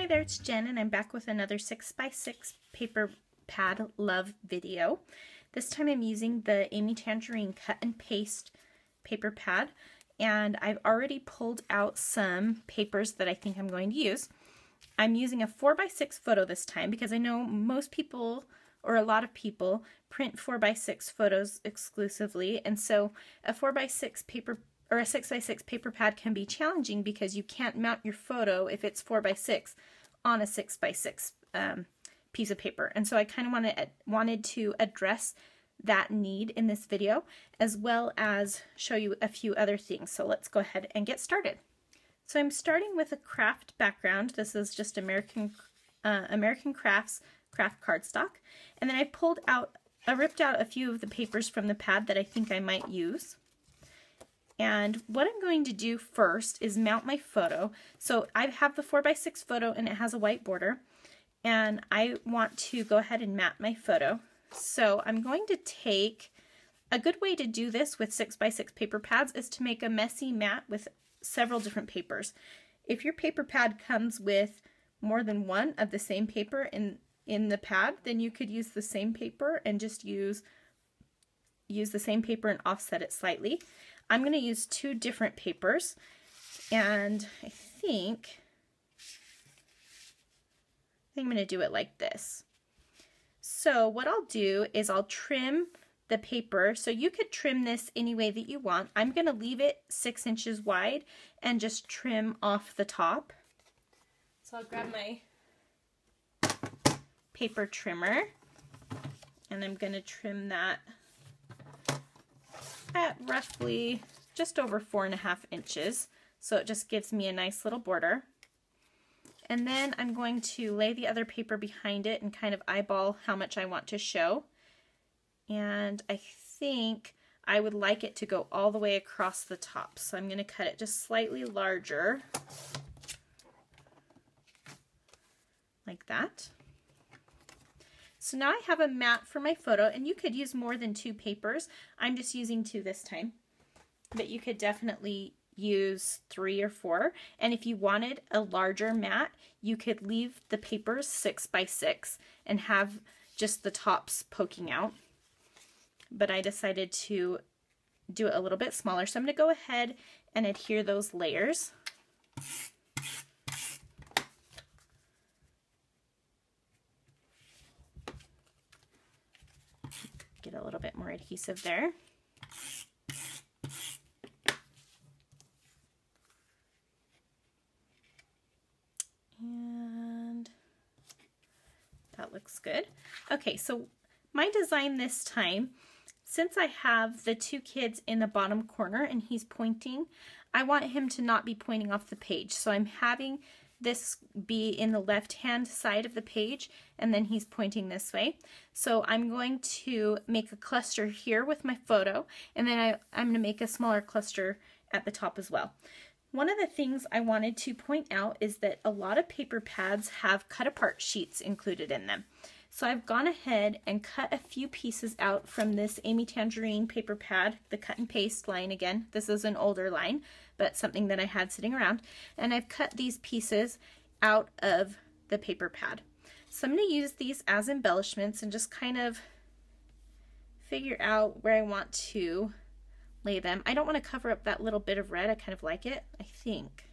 Hi there, it's Jen, and I'm back with another 6x6 paper pad love video. This time I'm using the Amy Tangerine cut and paste paper pad, and I've already pulled out some papers that I think I'm going to use. I'm using a 4x6 photo this time because I know most people, or a lot of people, print 4x6 photos exclusively, and so a 4x6 paper or a 6x6 paper pad can be challenging because you can't mount your photo if it's 4x6 on a 6x6 piece of paper. And so I kind of wanted to address that need in this video, as well as show you a few other things. So let's go ahead and get started. So I'm starting with a craft background. This is just American Crafts craft cardstock. And then I ripped out a few of the papers from the pad that I think I might use. And what I'm going to do first is mount my photo. So I have the 4x6 photo and it has a white border, and I want to go ahead and mount my photo. So I'm going to take, a good way to do this with 6x6 paper pads is to make a messy mat with several different papers. If your paper pad comes with more than one of the same paper in the pad, then you could use the same paper and just use the same paper and offset it slightly. I'm going to use two different papers, and I think I'm going to do it like this. So what I'll do is I'll trim the paper. So you could trim this any way that you want. I'm going to leave it 6 inches wide and just trim off the top. So I'll grab my paper trimmer, and I'm going to trim that at roughly just over 4.5 inches, so it just gives me a nice little border. And then I'm going to lay the other paper behind it and kind of eyeball how much I want to show. And I think I would like it to go all the way across the top, so I'm going to cut it just slightly larger, like that. So now I have a mat for my photo, and you could use more than 2 papers. I'm just using 2 this time, but you could definitely use 3 or 4. And if you wanted a larger mat, you could leave the papers 6x6 and have just the tops poking out. But I decided to do it a little bit smaller, so I'm going to go ahead and adhere those layers. Get a little bit more adhesive there. And that looks good. Okay, so my design this time, since I have the 2 kids in the bottom corner and he's pointing, I want him to not be pointing off the page. So I'm having this be in the left-hand side of the page, and then he's pointing this way. So I'm going to make a cluster here with my photo, and then I'm going to make a smaller cluster at the top as well. One of the things I wanted to point out is that a lot of paper pads have cut-apart sheets included in them. So I've gone ahead and cut a few pieces out from this Amy Tangerine paper pad, the cut and paste line again. This is an older line, but something that I had sitting around. And I've cut these pieces out of the paper pad. So I'm going to use these as embellishments and just kind of figure out where I want to lay them. I don't want to cover up that little bit of red. I kind of like it. I think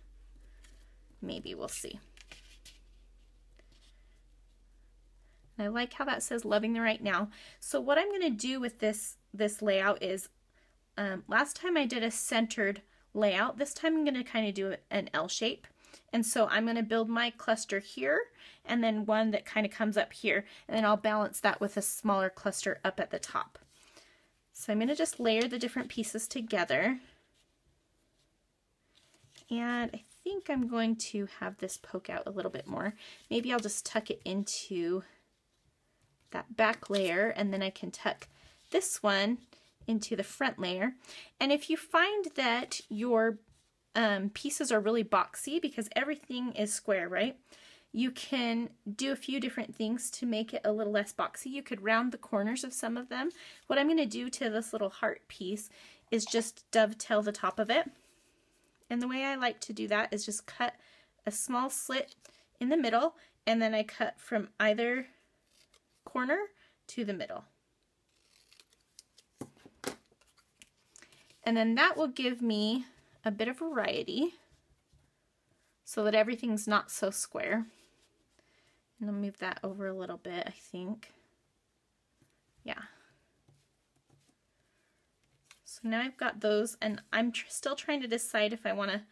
maybe we'll see. And I like how that says loving the right now. So what I'm going to do with this layout is, last time I did a centered layout, this time I'm going to kind of do an L shape. And so I'm going to build my cluster here, and then one that kind of comes up here, and then I'll balance that with a smaller cluster up at the top. So I'm going to just layer the different pieces together. And I think I'm going to have this poke out a little bit more. Maybe I'll just tuck it into that back layer, and then I can tuck this one into the front layer. And if you find that your pieces are really boxy because everything is square, right? You can do a few different things to make it a little less boxy. You could round the corners of some of them. What I'm going to do to this little heart piece is just dovetail the top of it. And the way I like to do that is just cut a small slit in the middle, and then I cut from either corner to the middle. And then that will give me a bit of variety so that everything's not so square. And I'll move that over a little bit, I think. Yeah. So now I've got those, and I'm still trying to decide if I want to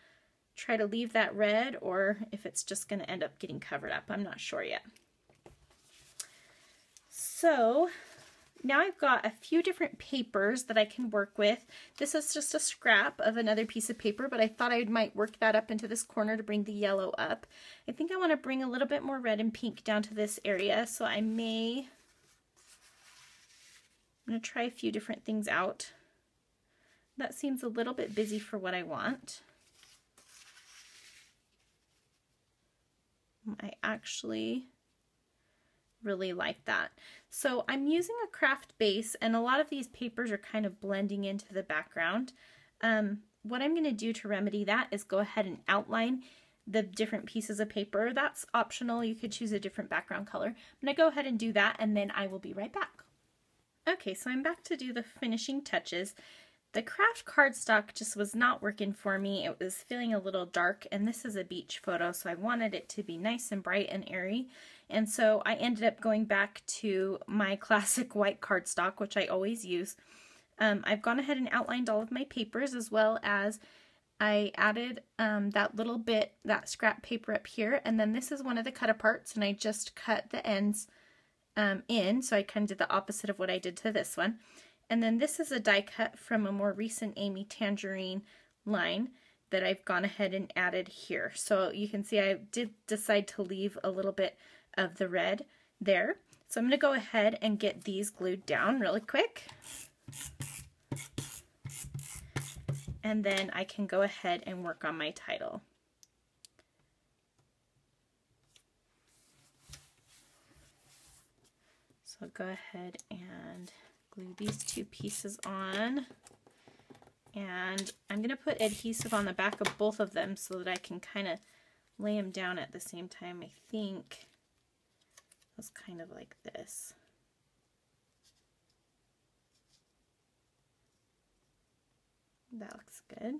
try to leave that red or if it's just going to end up getting covered up. I'm not sure yet. So now I've got a few different papers that I can work with. This is just a scrap of another piece of paper, but I thought I might work that up into this corner to bring the yellow up. I think I want to bring a little bit more red and pink down to this area, so I'm going to try a few different things out. That seems a little bit busy for what I want. I actually really like that. So I'm using a craft base, and a lot of these papers are kind of blending into the background. What I'm going to do to remedy that is go ahead and outline the different pieces of paper. That's optional. You could choose a different background color. I'm going to go ahead and do that, and then I will be right back. Okay, so I'm back to do the finishing touches. The craft cardstock just was not working for me. It was feeling a little dark, and this is a beach photo, so I wanted it to be nice and bright and airy. And so I ended up going back to my classic white cardstock, which I always use. I've gone ahead and outlined all of my papers, as well as I added that little bit, that scrap paper up here, and then this is one of the cut aparts, and I just cut the ends in, so I kind of did the opposite of what I did to this one. And then this is a die cut from a more recent Amy Tangerine line that I've gone ahead and added here. So you can see I did decide to leave a little bit of the red there. So I'm going to go ahead and get these glued down really quick. And then I can go ahead and work on my title. So I'll go ahead and glue these two pieces on, and I'm going to put adhesive on the back of both of them so that I can kind of lay them down at the same time. I think it was kind of like this. That looks good.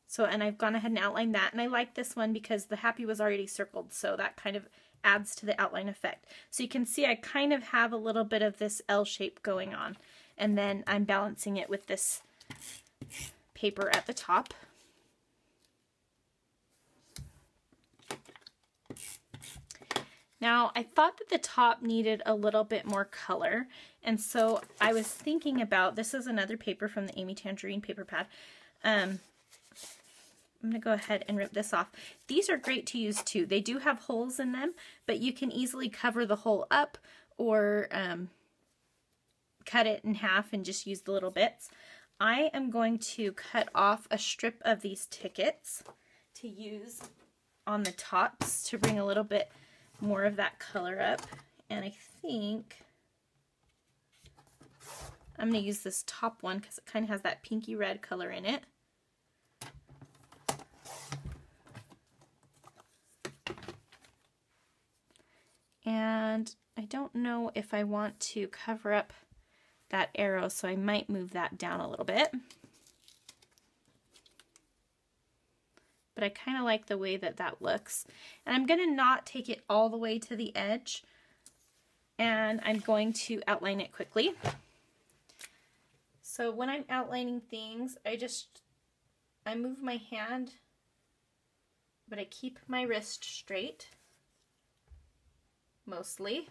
So, and I've gone ahead and outlined that, and I like this one because the happy was already circled, so that kind of adds to the outline effect. So you can see I kind of have a little bit of this L shape going on, and then I'm balancing it with this paper at the top. Now I thought that the top needed a little bit more color, and so I was thinking about, this is another paper from the Amy Tangerine paper pad. I'm going to go ahead and rip this off. These are great to use too. They do have holes in them, but you can easily cover the hole up or cut it in half and just use the little bits. I am going to cut off a strip of these tickets to use on the tops to bring a little bit more of that color up. And I think I'm going to use this top one because it kind of has that pinky red color in it. And I don't know if I want to cover up that arrow, so I might move that down a little bit. But I kind of like the way that that looks. And I'm going to not take it all the way to the edge, and I'm going to outline it quickly. So when I'm outlining things, I move my hand, but I keep my wrist straight. Mostly.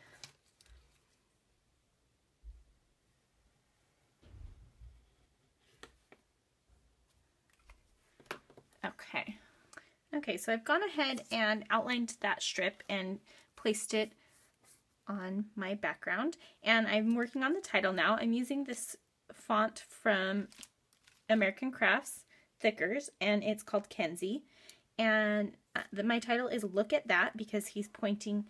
Okay, so I've gone ahead and outlined that strip and placed it on my background, and I'm working on the title now. I'm using this font from American Crafts Thickers, and it's called Kenzie, and my title is Look at That, because he's pointing.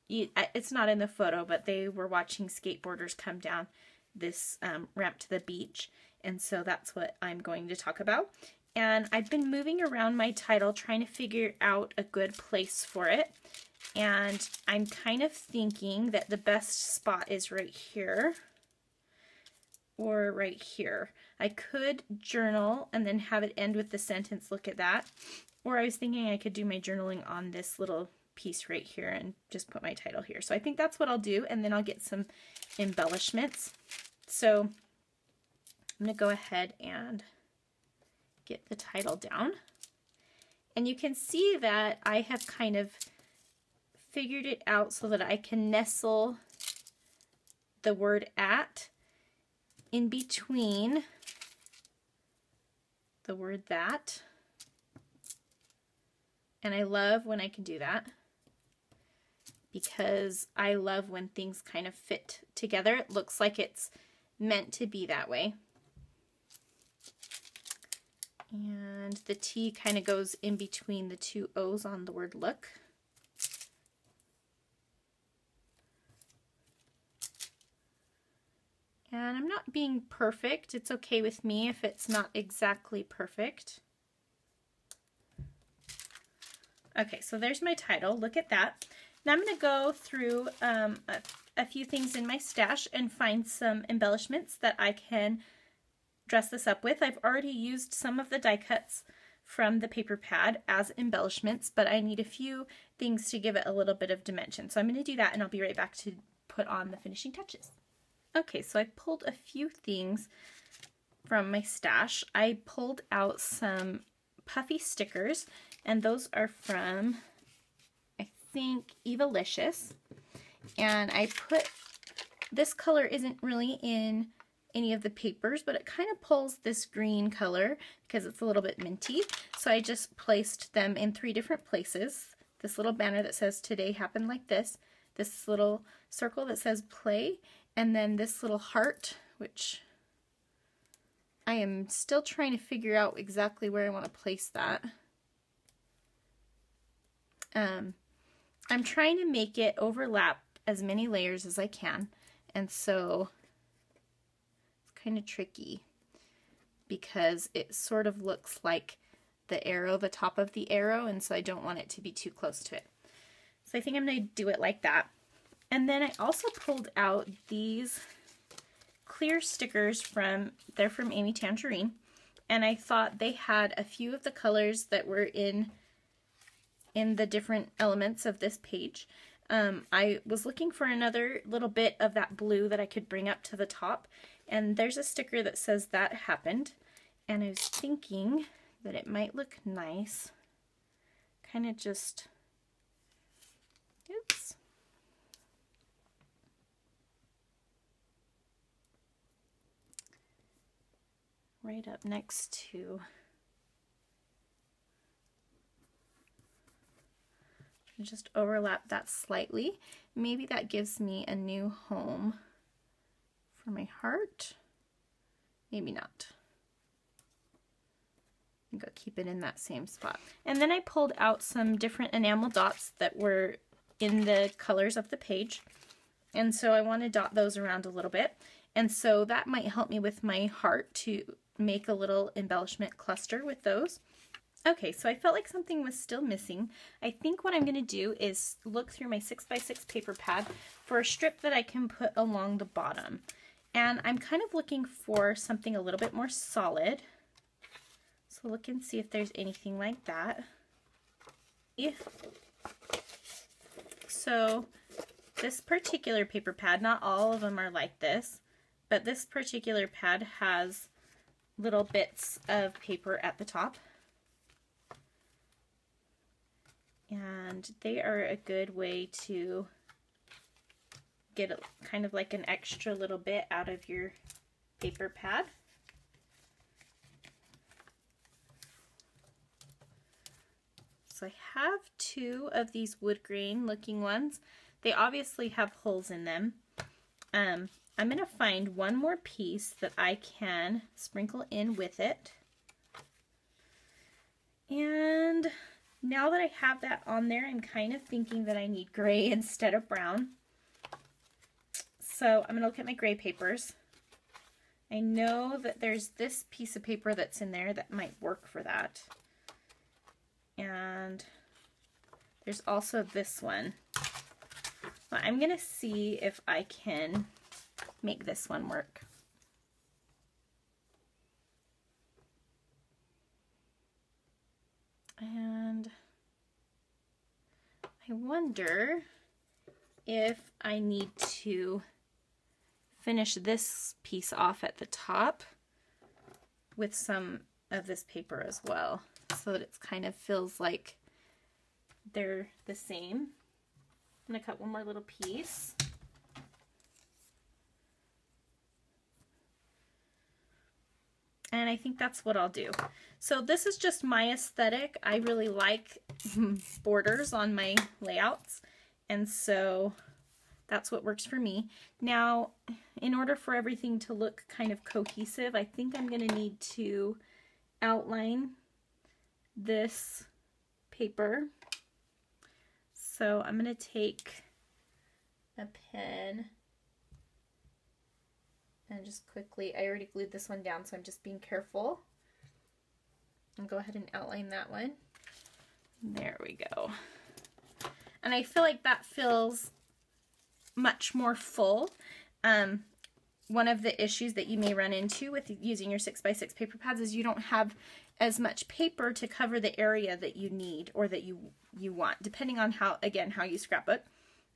It's not in the photo, but they were watching skateboarders come down this ramp to the beach, and so that's what I'm going to talk about. And I've been moving around my title trying to figure out a good place for it. And I'm kind of thinking that the best spot is right here or right here. I could journal and then have it end with the sentence, look at that. Or I was thinking I could do my journaling on this little piece right here and just put my title here. So I think that's what I'll do, and then I'll get some embellishments. So I'm going to go ahead and get the title down. And you can see that I have kind of figured it out so that I can nestle the word at in between the word that. And I love when I can do that because I love when things kind of fit together. It looks like it's meant to be that way. And the T kind of goes in between the two O's on the word look. And I'm not being perfect. It's okay with me if it's not exactly perfect. Okay, so there's my title. Look at that. Now I'm going to go through a few things in my stash and find some embellishments that I can dress this up with. I've already used some of the die cuts from the paper pad as embellishments, but I need a few things to give it a little bit of dimension. So I'm going to do that and I'll be right back to put on the finishing touches. Okay, so I pulled a few things from my stash. I pulled out some puffy stickers, and those are from, I think, Evalicious. And I put, this color isn't really in any of the papers, but it kind of pulls this green color because it's a little bit minty. So I just placed them in 3 different places. This little banner that says today happened like this little circle that says play, and then this little heart, which I am still trying to figure out exactly where I want to place that. I'm trying to make it overlap as many layers as I can, and so kind of tricky because it sort of looks like the arrow, the top of the arrow, and so I don't want it to be too close to it. So I think I'm going to do it like that. And then I also pulled out these clear stickers they're from Amy Tangerine, and I thought they had a few of the colors that were in the different elements of this page. I was looking for another little bit of that blue that I could bring up to the top, and there's a sticker that says that happened, and I was thinking that it might look nice, kind of just, oops, right up next to, just overlap that slightly. Maybe that gives me a new home for my heart. Maybe not. I'm gonna keep it in that same spot. And then I pulled out some different enamel dots that were in the colors of the page. And so I want to dot those around a little bit. And so that might help me with my heart to make a little embellishment cluster with those. Okay, so I felt like something was still missing. I think what I'm going to do is look through my 6x6 paper pad for a strip that I can put along the bottom. And I'm kind of looking for something a little bit more solid. So look and see if there's anything like that. So this particular paper pad, not all of them are like this, but this particular pad has little bits of paper at the top. And they are a good way to get a, kind of like an extra little bit out of your paper pad. So I have 2 of these wood grain looking ones. They obviously have holes in them. I'm going to find one more piece that I can sprinkle in with it. And now that I have that on there, I'm kind of thinking that I need gray instead of brown. So I'm going to look at my gray papers. I know that there's this piece of paper that's in there that might work for that. And there's also this one. Well, I'm going to see if I can make this one work. And I wonder if I need to finish this piece off at the top with some of this paper as well, so that it kind of feels like they're the same. I'm going to cut one more little piece. And I think that's what I'll do. So this is just my aesthetic. I really like borders on my layouts, and so that's what works for me. Now, in order for everything to look kind of cohesive, I think I'm going to need to outline this paper. So I'm going to take a pen and just quickly, I already glued this one down, so I'm just being careful. I'll go ahead and outline that one. There we go. And I feel like that feels much more full. One of the issues that you may run into with using your 6x6 paper pads is you don't have as much paper to cover the area that you need or that you want, depending on how you scrapbook.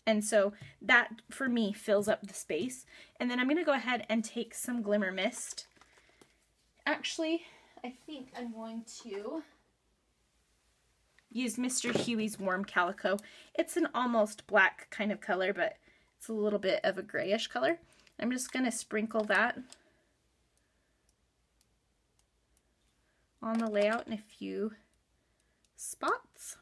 And so that, for me, fills up the space. And then I'm going to go ahead and take some Glimmer Mist. Actually, I think I'm going to use Mr. Huey's Warm Calico. It's an almost black kind of color, but it's a little bit of a grayish color. I'm just going to sprinkle that on the layout in a few spots.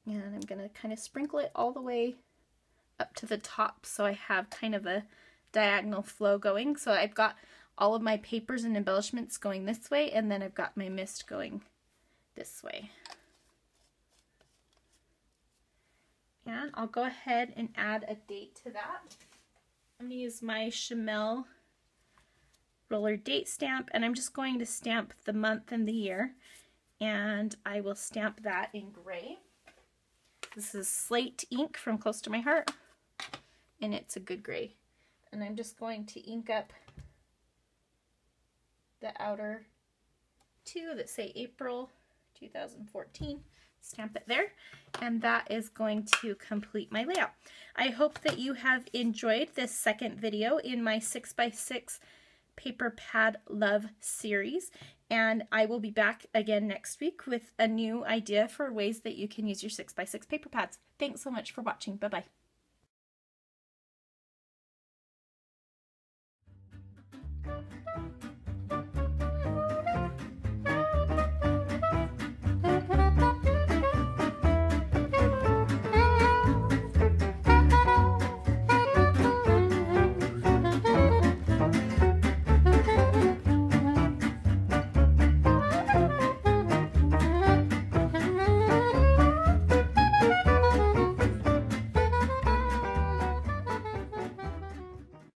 And I'm going to kind of sprinkle it all the way up to the top so I have kind of a diagonal flow going. So I've got all of my papers and embellishments going this way, and then I've got my mist going this way. And I'll go ahead and add a date to that. I'm going to use my Chamel roller date stamp, and I'm just going to stamp the month and the year, and I will stamp that in gray. This is Slate ink from Close to My Heart, and it's a good gray. And I'm just going to ink up the outer two that say April 2014. Stamp it there, and that is going to complete my layout. I hope that you have enjoyed this second video in my 6x6 Paper Pad Love series, and I will be back again next week with a new idea for ways that you can use your 6x6 paper pads. Thanks so much for watching. Bye-bye.